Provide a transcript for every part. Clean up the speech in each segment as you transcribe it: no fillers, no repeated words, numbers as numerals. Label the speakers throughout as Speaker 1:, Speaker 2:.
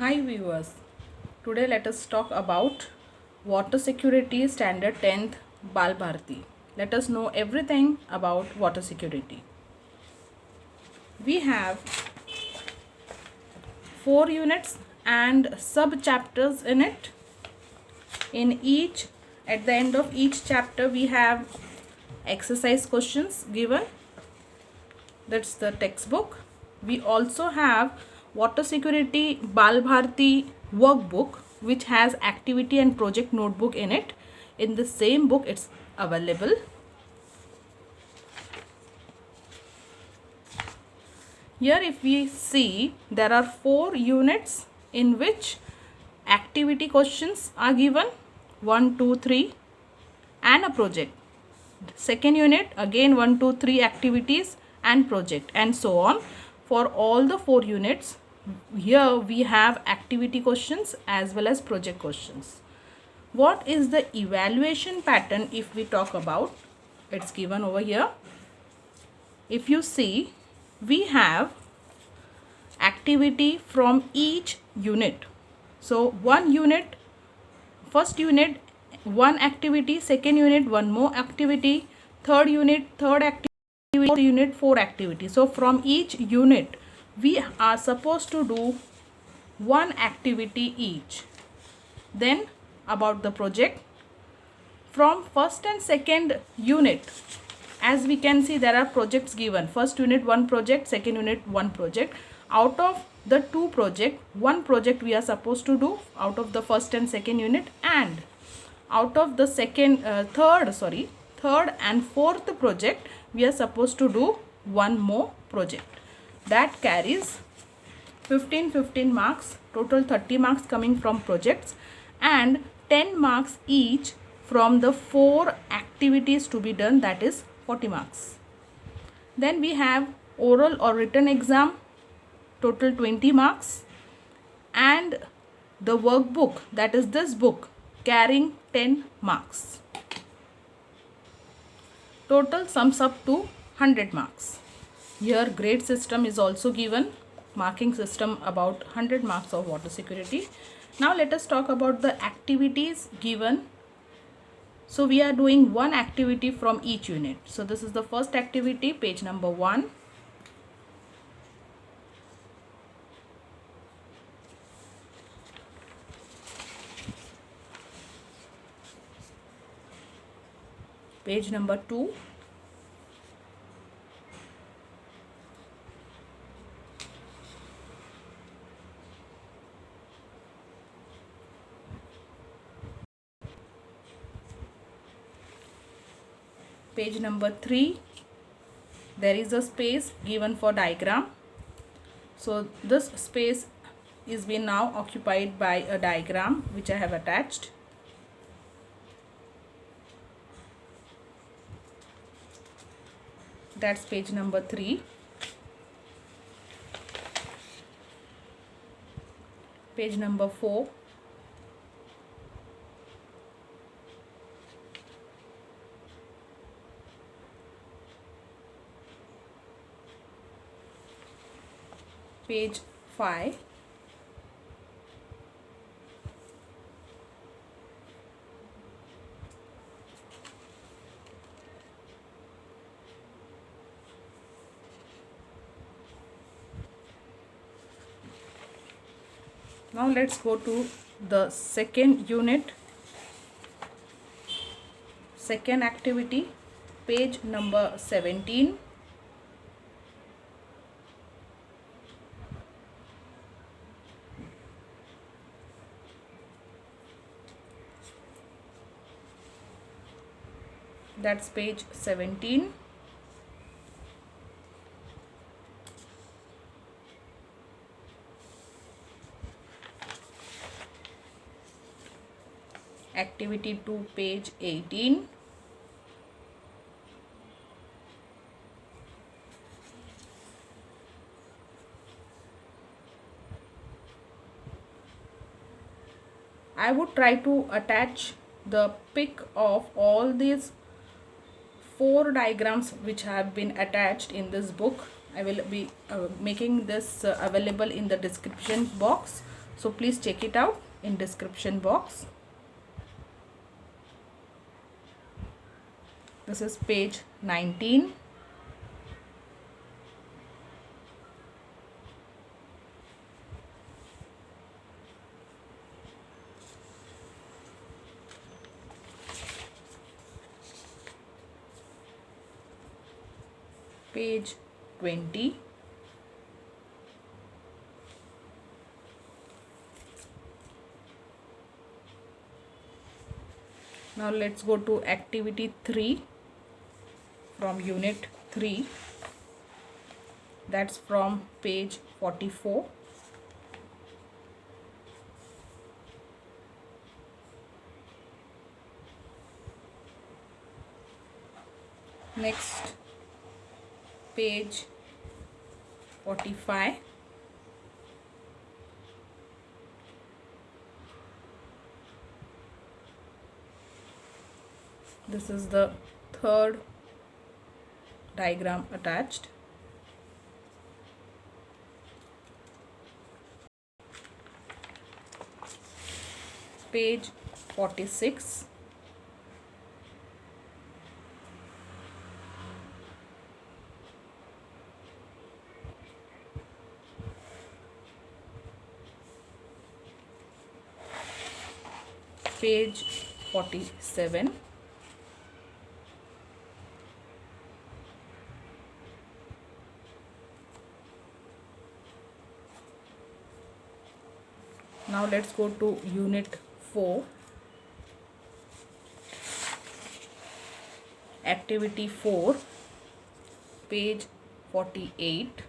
Speaker 1: Hi viewers, today let us talk about Water Security Standard 10th Bal Bharati. Let us know everything about water security. We have 4 units and sub chapters in it. At the end of each chapter we have exercise questions given. That's the textbook. We also have Water Security Bal Bharati workbook, which has activity and project notebook in it. In the same book it's available. Here if we see, there are 4 units in which activity questions are given, 1, 2, 3, and a project. Second unit again 1, 2, 3 activities and project, and so on. For all the 4 units, here we have activity questions as well as project questions. What is the evaluation pattern if we talk about? It's given over here. If you see, we have activity from each unit. So first unit, one activity, second unit, one more activity, third unit, third activity, fourth unit, 4 activities. So from each unit we are supposed to do one activity each. Then about the project, from first and second unit, as we can see, there are projects given. First unit 1 project, second unit 1 project. Out of the 2 project, 1 project we are supposed to do out of the first and second unit, and out of the third and fourth project we are supposed to do one more project. That carries 15 marks, total 30 marks coming from projects, and 10 marks each from the 4 activities to be done, that is 40 marks. Then we have oral or written exam, total 20 marks, and the workbook, that is this book, carrying 10 marks. Total sums up to 100 marks. Here grade system is also given, marking system about 100 marks of water security. Now let us talk about the activities given. So we are doing one activity from each unit. So this is the first activity, page number 1. Page number 2. Page number 3. There is a space given for diagram. So this space is being now occupied by a diagram which I have attached. That's page number 3. Page number 4. Page 5. Now let's go to the second unit, second activity, page number 17. That's page 17. Activity 2, page 18. I would try to attach the pic of all these 4 diagrams which have been attached in this book. I will be making this available in the description box. So please check it out in description box. This is page 19. Page 20. Now let's go to activity 3 from unit 3. That's from page 44. Next, page 45. This is the third diagram attached. Page 46. Page 47. Now let's go to unit 4. Activity 4, page 48.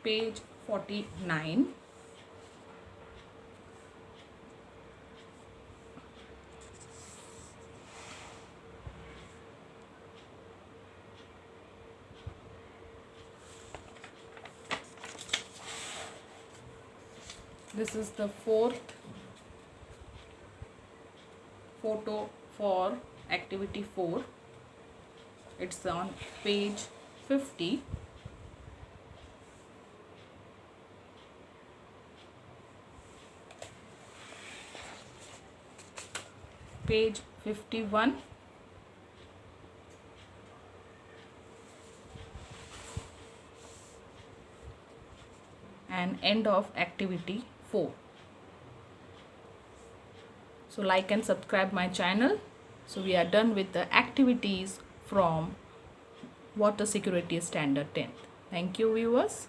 Speaker 1: Page 49. This is the fourth photo for activity 4. It's on page 50. Page 51. And end of activity 4. So like and subscribe my channel. So we are done with the activities from Water Security Standard 10th. Thank you, viewers.